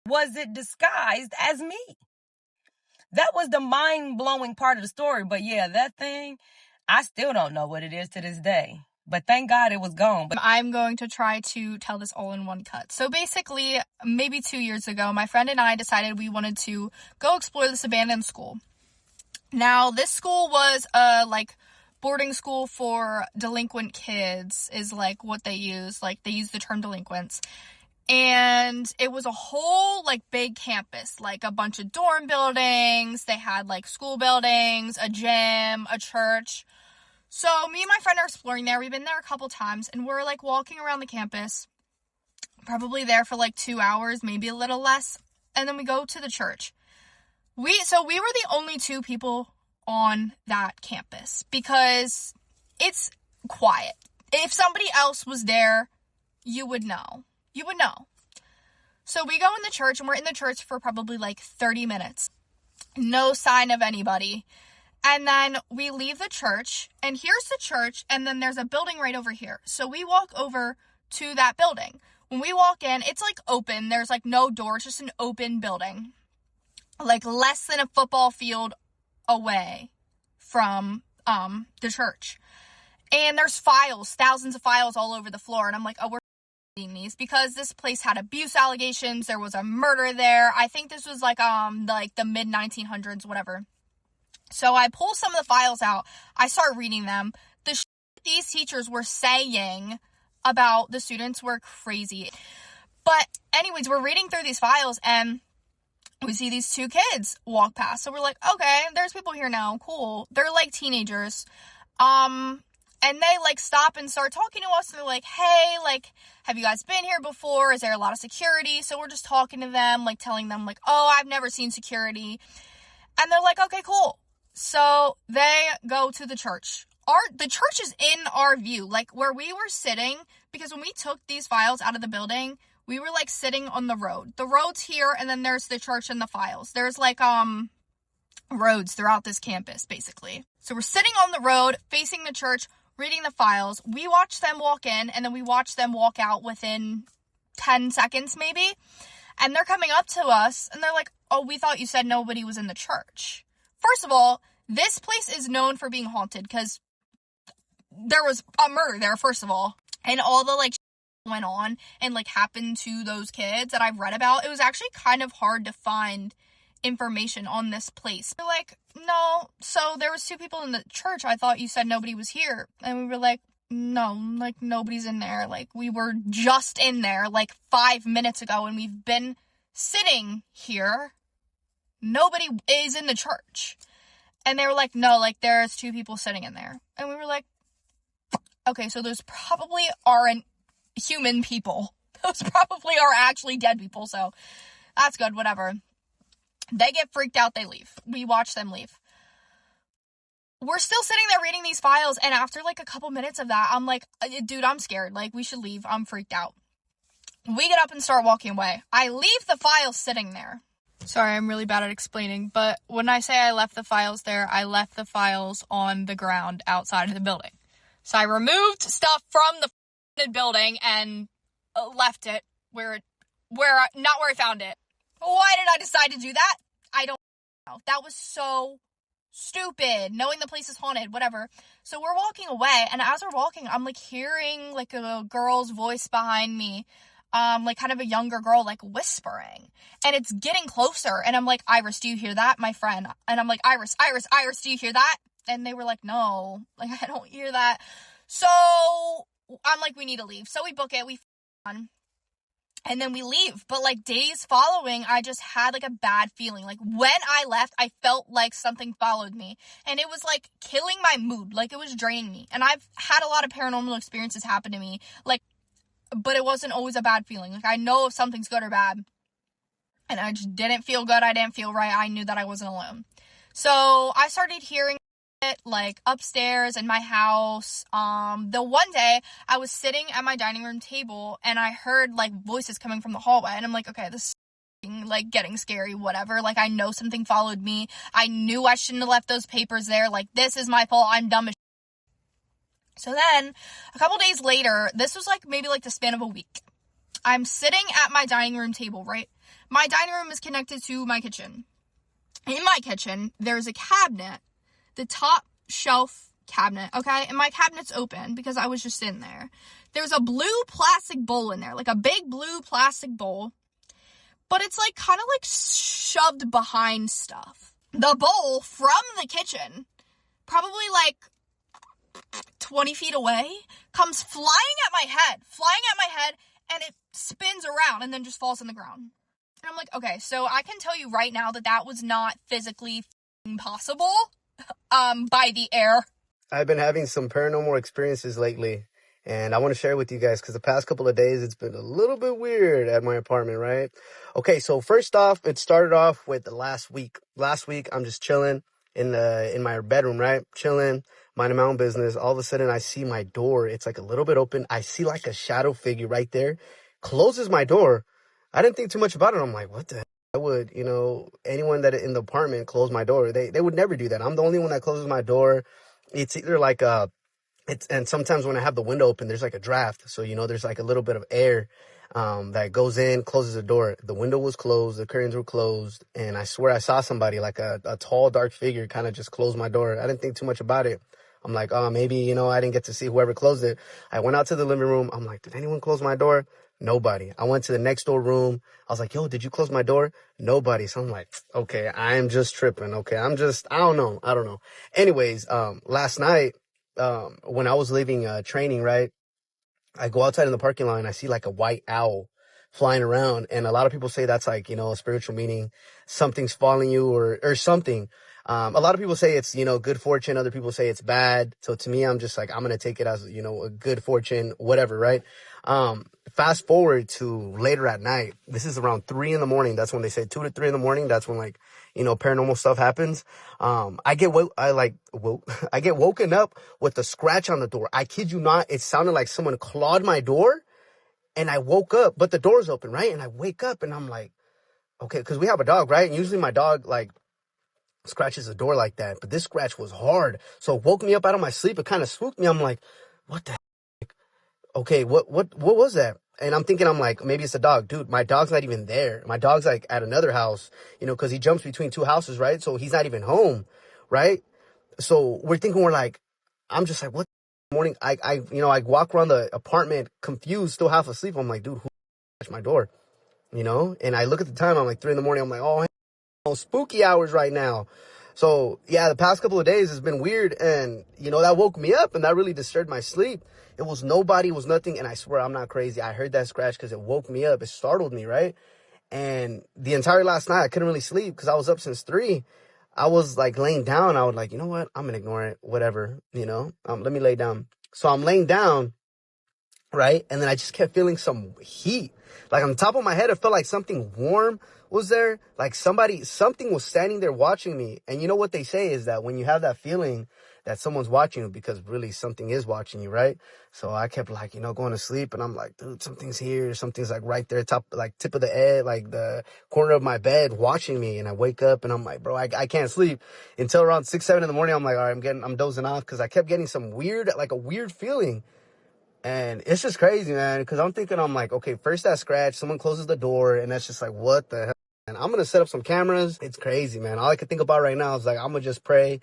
was it disguised as me? That was the mind-blowing part of the story. But yeah, that thing, I still don't know what it is to this day. But thank God it was gone. But
I'm going to try to tell this all in one cut. So basically, maybe 2 years ago, my friend and I decided we wanted to go explore this abandoned school. Now, this school was like boarding school for delinquent kids is like what they use. Like they use the term delinquents. And it was a whole like big campus, like a bunch of dorm buildings. They had like school buildings, a gym, a church. So me and my friend are exploring there. We've been there a couple times and we're like walking around the campus, probably there for like 2 hours, maybe a little less. And then we go to the church. We were the only two people on that campus because it's quiet. If somebody else was there, you would know. So we go in the church and we're in the church for probably like 30 minutes. No sign of anybody. And then we leave the church and here's the church and then there's a building right over here. So we walk over to that building. When we walk in, it's like open. There's like no door. It's just an open building. Like less than a football field away from the church. And there's files, thousands of files all over the floor. And I'm like, oh, we're
these because this place had abuse allegations. There was a murder there. I think this was like the mid 1900s, whatever. So I pull some of the files out. I start reading them. The shit these teachers were saying about the students were crazy. But anyways, we're reading through these files and we see these two kids walk past. So we're like, okay, there's people here now. Cool. They're like teenagers. And they like stop and start talking to us. And they're like, hey, like, have you guys been here before? Is there a lot of security? So we're just talking to them, like telling them like, oh, I've never seen security. And they're like, okay, cool. So they go to the church. The church is in our view, like where we were sitting, because when we took these files out of the building, we were like sitting on the road. The road's here, and then there's the church and the files. There's like roads throughout this campus, basically. So we're sitting on the road, facing the church, reading the files. We watch them walk in, and then we watch them walk out within 10 seconds maybe. And they're coming up to us, and they're like, oh, we thought you said nobody was in the church. First of all, this place is known for being haunted because there was a murder there, first of all. And all the like went on and like happened to those kids that I've read about. It was actually kind of hard to find information on this place. They're like, no, so there was two people in the church. I thought you said nobody was here. And we were like, no, like nobody's in there. Like we were just in there like 5 minutes ago and we've been sitting here. Nobody is in the church. And they were like, no, like there's two people sitting in there. And we were like, okay, so those probably aren't human people. Those probably are actually dead people. So that's good, whatever. They get freaked out, they leave. We watch them leave. We're still sitting there reading these files, and after like a couple minutes of that, I'm like, dude, I'm scared. Like, we should leave. I'm freaked out. We get up and start walking away. I leave the files sitting there. Sorry, I'm really bad at explaining, but when I say I left the files there, I left the files on the ground outside of the building. So I removed stuff from the building and left it not where I found it. Why did I decide to do that? I don't know. That was so stupid. Knowing the place is haunted, whatever. So we're walking away, and as we're walking, I'm like hearing like a girl's voice behind me. Like kind of a younger girl, like whispering, and it's getting closer. And I'm like, Iris, do you hear that? My friend. And I'm like, Iris, do you hear that? And they were like, no, like I don't hear that. So I'm like, we need to leave. So we book it. We on. And then we leave. But like days following, I just had like a bad feeling. Like when I left, I felt like something followed me. And it was like killing my mood. Like it was draining me. And I've had a lot of paranormal experiences happen to me. Like, but it wasn't always a bad feeling. Like I know if something's good or bad. And I just didn't feel good. I didn't feel right. I knew that I wasn't alone. So I started hearing it like upstairs in my house. The one day I was sitting at my dining room table and I heard like voices coming from the hallway, and I'm like, okay, this is like getting scary, whatever. Like I know something followed me. I knew I shouldn't have left those papers there. Like this is my fault. I'm dumb as shit. So then a couple days later, this was like maybe like the span of a week. I'm sitting at my dining room table, right? My dining room is connected to my kitchen. In my kitchen, there's a cabinet, the top shelf cabinet, okay? And my cabinet's open because I was just in there. There's a blue plastic bowl in there, like a big blue plastic bowl. But it's like kind of like shoved behind stuff. The bowl from the kitchen, probably like 20 feet away, comes flying at my head, and it spins around and then just falls on the ground. And I'm like, okay, so I can tell you right now that was not physically possible by the air.
I've been having some paranormal experiences lately, and I want to share with you guys because the past couple of days it's been a little bit weird at my apartment, right? Okay, so first off, it started off with the last week. Last week, I'm just chilling in my bedroom, right? Chilling, minding my own business. All of a sudden, I see my door. It's like a little bit open. I see like a shadow figure right there. Closes my door. I didn't think too much about it. I'm like, what the heck? I would, anyone that in the apartment close my door. They would never do that. I'm the only one that closes my door. It's either like and sometimes when I have the window open, there's like a draft. So, there's like a little bit of air that goes in, closes the door. The window was closed. The curtains were closed. And I swear I saw somebody, like a tall, dark figure, kind of just close my door. I didn't think too much about it. I'm like, oh, maybe, you know, I didn't get to see whoever closed it. I went out to the living room. I'm like, did anyone close my door? Nobody. I went to the next door room. I was like, yo, did you close my door? Nobody. So I'm like, okay, I'm just tripping. Okay, I don't know. Anyways, last night, when I was leaving training, right, I go outside in the parking lot and I see like a white owl flying around. And a lot of people say that's like, you know, a spiritual meaning, something's following you or something. A lot of people say it's, you know, good fortune. Other people say it's bad. So to me, I'm just like, I'm going to take it as, you know, a good fortune, whatever. Right. Fast forward to later at night. This is around 3 a.m. That's when they say 2 to 3 a.m. That's when, like, you know, paranormal stuff happens. I get woken up with a scratch on the door. I kid you not. It sounded like someone clawed my door and I woke up, but the door's open. Right. And I wake up and I'm like, okay, cause we have a dog, right? And usually my dog, like, scratches the door like that, but this scratch was hard. So it woke me up out of my sleep. It kind of spooked me. I'm like, what the heck? Okay, what was that? And I'm thinking, I'm like, maybe it's a dog. Dude, my dog's not even there. My dog's like at another house, you know, cause he jumps between two houses, right? So he's not even home, right? So we're like, I'm just like, what the morning? I walk around the apartment confused, still half asleep. I'm like, dude, who scratched my door? You know? And I look at the time, I'm like 3 a.m. I'm like, oh, spooky hours right now. So yeah, the past couple of days has been weird, and you know, that woke me up and that really disturbed my sleep. It was nobody, it was nothing, and I swear I'm not crazy. I heard that scratch because it woke me up. It startled me, right? And the entire last night I couldn't really sleep because I was up since 3. I was like laying down. I was like, you know what? I'm gonna ignore it. Whatever, you know. Let me lay down. So I'm laying down, right? And then I just kept feeling some heat. Like on the top of my head, it felt like something warm was there. Like something was standing there watching me. And you know what they say is that when you have that feeling that someone's watching you, because really something is watching you, right? So I kept like, you know, going to sleep and I'm like, dude, something's here. Something's like right there, tip of the head, like the corner of my bed watching me. And I wake up and I'm like, bro, I can't sleep until around 6, 7 in the morning. I'm like, all right, I'm dozing off because I kept getting some weird feeling. And it's just crazy, man, because I'm thinking, I'm like, okay, first that scratch, someone closes the door, and that's just like, what the hell? And I'm going to set up some cameras. It's crazy, man. All I can think about right now is like, I'm going to just pray,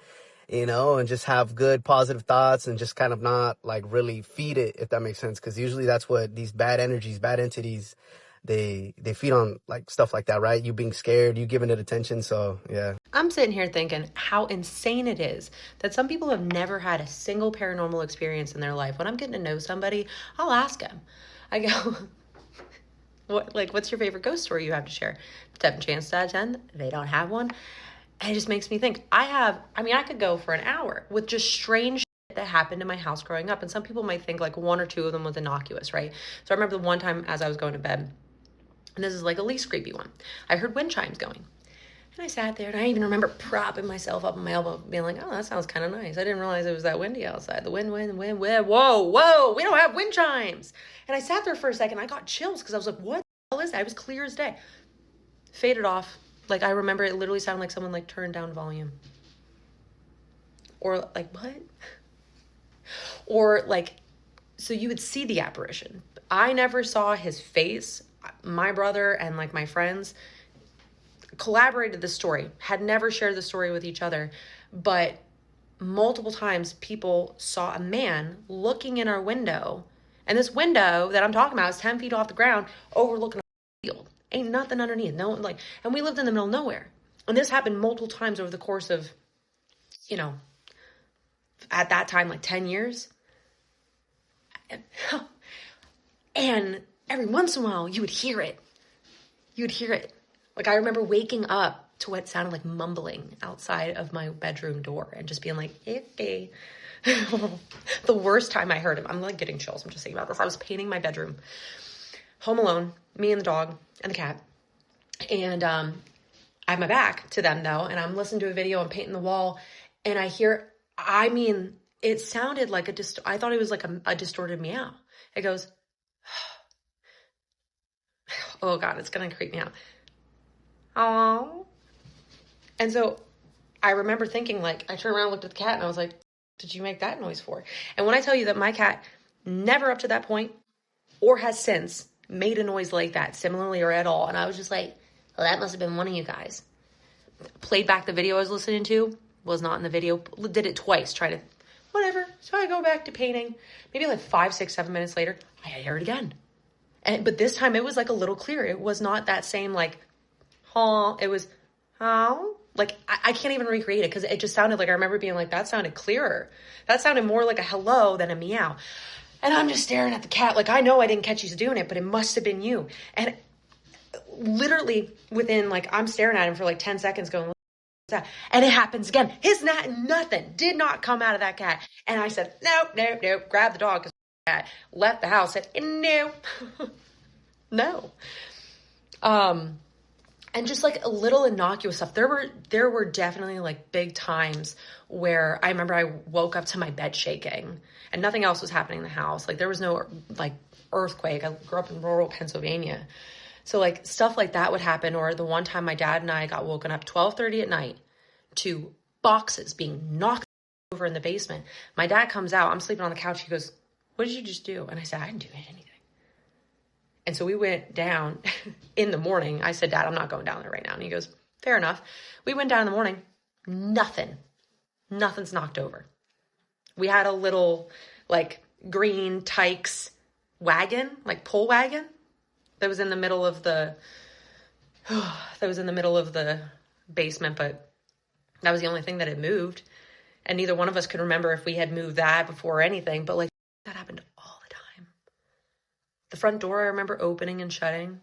you know, and just have good positive thoughts and just kind of not like really feed it, if that makes sense. Because usually that's what these bad energies, bad entities, they feed on like stuff like that, right? You being scared, you giving it attention. So yeah.
I'm sitting here thinking how insane it is that some people have never had a single paranormal experience in their life. When I'm getting to know somebody, I'll ask them. I go, what's your favorite ghost story you have to share? 7 chances out of 10, they don't have one. And it just makes me think. I could go for an hour with just strange shit that happened in my house growing up. And some people might think like 1 or 2 of them was innocuous, right? So I remember the one time as I was going to bed, and this is like a least creepy one, I heard wind chimes going. And I sat there, and I even remember propping myself up on my elbow, being like, oh, that sounds kind of nice. I didn't realize it was that windy outside. The wind, whoa, we don't have wind chimes. And I sat there for a second. I got chills because I was like, what the hell is that? It was clear as day. Faded off. Like, I remember it literally sounded like someone, like, turned down volume. Or, like, what? Or, like, so you would see the apparition. I never saw his face. My brother and, like, my friends collaborated this story, had never shared the story with each other, but multiple times people saw a man looking in our window, and this window that I'm talking about is 10 feet off the ground, overlooking a field. Ain't nothing underneath. No, like, and we lived in the middle of nowhere. And this happened multiple times over the course of, you know, at that time, like 10 years. And every once in a while, you would hear it. Like, I remember waking up to what sounded like mumbling outside of my bedroom door and just being like, hey. The worst time I heard him, I'm like getting chills. I'm just thinking about this. I was painting my bedroom, home alone, me and the dog and the cat. And I have my back to them though. And I'm listening to a video, I'm painting the wall, and I hear, it sounded like I thought it was like a distorted meow. It goes, oh God, it's going to creep me out. Oh. And so I remember thinking, like, I turned around, looked at the cat, and I was like, did you make that noise for? And when I tell you that my cat never up to that point or has since made a noise like that, similarly or at all, and I was just like, well, that must have been one of you guys. Played back the video I was listening to, was not in the video, did it twice, tried to whatever. So I go back to painting. Maybe like 5, 6, 7 minutes later, I hear it again. But this time it was like a little clearer. It was not that same like, huh. It was, how? Like, I can't even recreate it because it just sounded like, I remember being like, that sounded clearer. That sounded more like a hello than a meow. And I'm just staring at the cat like, I know I didn't catch you doing it, but it must have been you. And literally within like, I'm staring at him for like 10 seconds going, that? And it happens again. Nothing did not come out of that cat. And I said, nope, grab the dog because the cat left the house, said, no, no. And just like a little innocuous stuff. There were definitely like big times where I remember I woke up to my bed shaking and nothing else was happening in the house. Like there was no like earthquake. I grew up in rural Pennsylvania. So like stuff like that would happen. Or the one time my dad and I got woken up 12:30 at night to boxes being knocked over in the basement. My dad comes out. I'm sleeping on the couch. He goes, what did you just do? And I said, I didn't do anything. And so we went down in the morning. I said, Dad, I'm not going down there right now. And he goes, fair enough. We went down in the morning. Nothing's knocked over. We had a little like green Tykes wagon, like pull wagon that was in the middle of the basement, but that was the only thing that had moved. And neither one of us could remember if we had moved that before or anything, but like that happened all the time. The front door I remember opening and shutting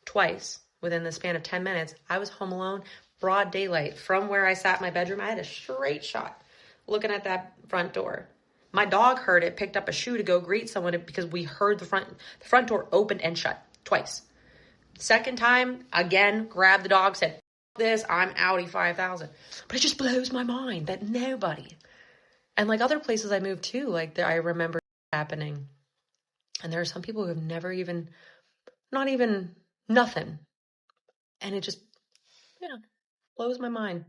twice within the span of 10 minutes. I was home alone, broad daylight. From where I sat in my bedroom, I had a straight shot looking at that front door. My dog heard it, picked up a shoe to go greet someone because we heard the front door open and shut twice. Second time, again, grabbed the dog, said, this, I'm Audi 5000. But it just blows my mind that nobody. And like other places I moved to, like I remember happening. And there are some people who have never even, not even nothing. And it just, blows my mind.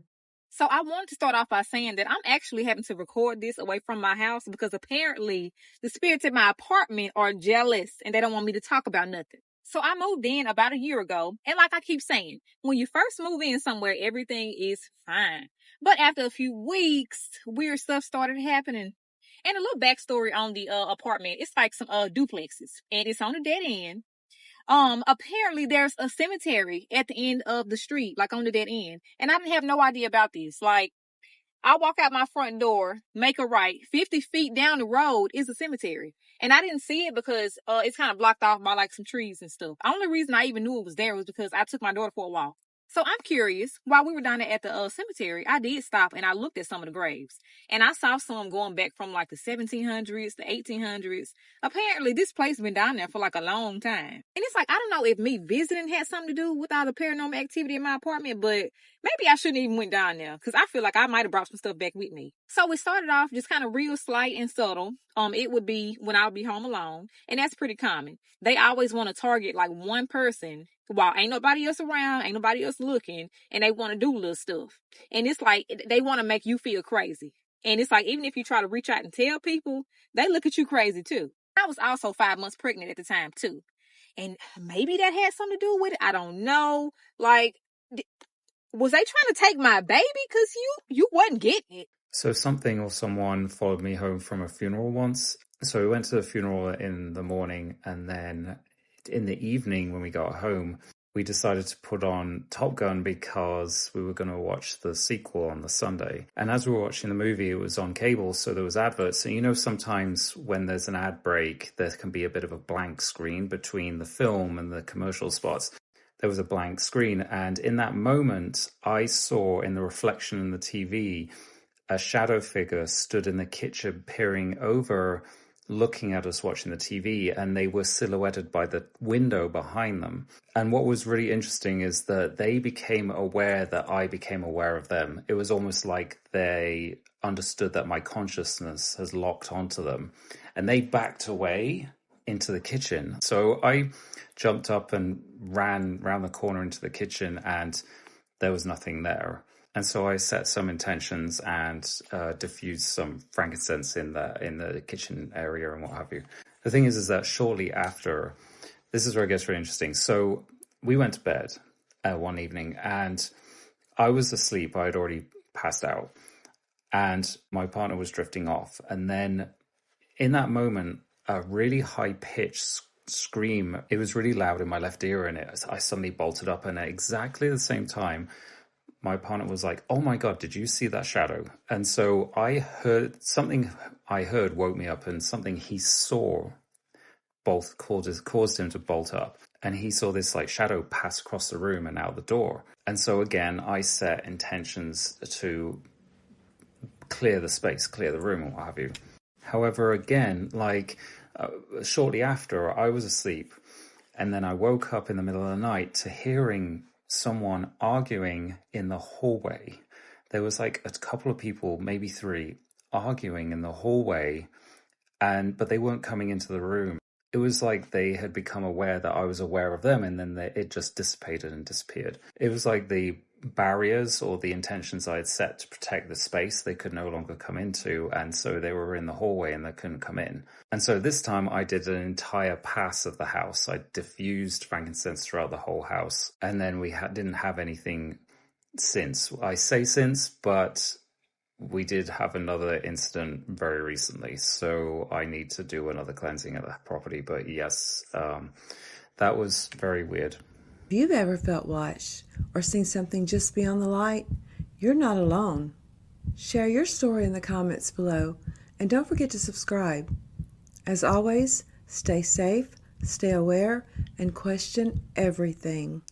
So I wanted to start off by saying that I'm actually having to record this away from my house because apparently the spirits in my apartment are jealous and they don't want me to talk about nothing. So I moved in about a year ago. And like I keep saying, when you first move in somewhere, everything is fine. But after a few weeks, weird stuff started happening. And a little backstory on the apartment. It's like some duplexes and it's on a dead end. Apparently there's a cemetery at the end of the street, like on the dead end. And I didn't have no idea about this. Like, I walk out my front door, make a right, 50 feet down the road is a cemetery. And I didn't see it because it's kind of blocked off by like some trees and stuff. The only reason I even knew it was there was because I took my daughter for a walk. So I'm curious, while we were down there at the cemetery, I did stop and I looked at some of the graves. And I saw some going back from like the 1700s, the 1800s. Apparently, this place been down there for like a long time. And it's like, I don't know if me visiting had something to do with all the paranormal activity in my apartment, but maybe I shouldn't even went down there because I feel like I might have brought some stuff back with me. So it started off just kind of real slight and subtle. It would be when I would be home alone. And that's pretty common. They always want to target like one person while ain't nobody else around, ain't nobody else looking, and they want to do little stuff. And it's like, they want to make you feel crazy. And it's like, even if you try to reach out and tell people, they look at you crazy too. I was also 5 months pregnant at the time too. And maybe that had something to do with it. I don't know. Like, was they trying to take my baby? Cause you wasn't getting it.
So something or someone followed me home from a funeral once. So we went to the funeral in the morning, and then in the evening when we got home, we decided to put on Top Gun because we were going to watch the sequel on the Sunday. And as we were watching the movie, it was on cable, so there was adverts. And sometimes when there's an ad break, there can be a bit of a blank screen between the film and the commercial spots. There was a blank screen, and in that moment, I saw in the reflection in the TV a shadow figure stood in the kitchen peering over, looking at us watching the TV, and they were silhouetted by the window behind them. And what was really interesting is that they became aware that I became aware of them. It was almost like they understood that my consciousness has locked onto them, and they backed away into the kitchen. So I jumped up and ran round the corner into the kitchen, and there was nothing there. And so I set some intentions and diffused some frankincense in the kitchen area and what have you. The thing is that shortly after, this is where it gets really interesting. So we went to bed one evening, and I was asleep. I had already passed out. and my partner was drifting off. And then in that moment, a really high-pitched scream, it was really loud in my left ear, and I suddenly bolted up, and at exactly the same time, my partner was like, "Oh my God, did you see that shadow?" And so I heard something I heard woke me up, and something he saw both caused him to bolt up. And he saw this like shadow pass across the room and out the door. And so again, I set intentions to clear the space, clear the room, and what have you. However, again, shortly after, I was asleep, and then I woke up in the middle of the night to hearing someone arguing in the hallway. There was like a couple of people, maybe 3, arguing in the hallway, but they weren't coming into the room. It was like they had become aware that I was aware of them, and then it just dissipated and disappeared. It was like the barriers or the intentions I had set to protect the space they could no longer come into, and so they were in the hallway and they couldn't come in. And so this time I did an entire pass of the house. I diffused frankincense throughout the whole house, and then we didn't have anything since. I say since, but we did have another incident very recently, so I need to do another cleansing of the property. But yes, that was very weird.
If you've ever felt watched or seen something just beyond the light, you're not alone. Share your story in the comments below, and don't forget to subscribe. As always, stay safe, stay aware, and question everything.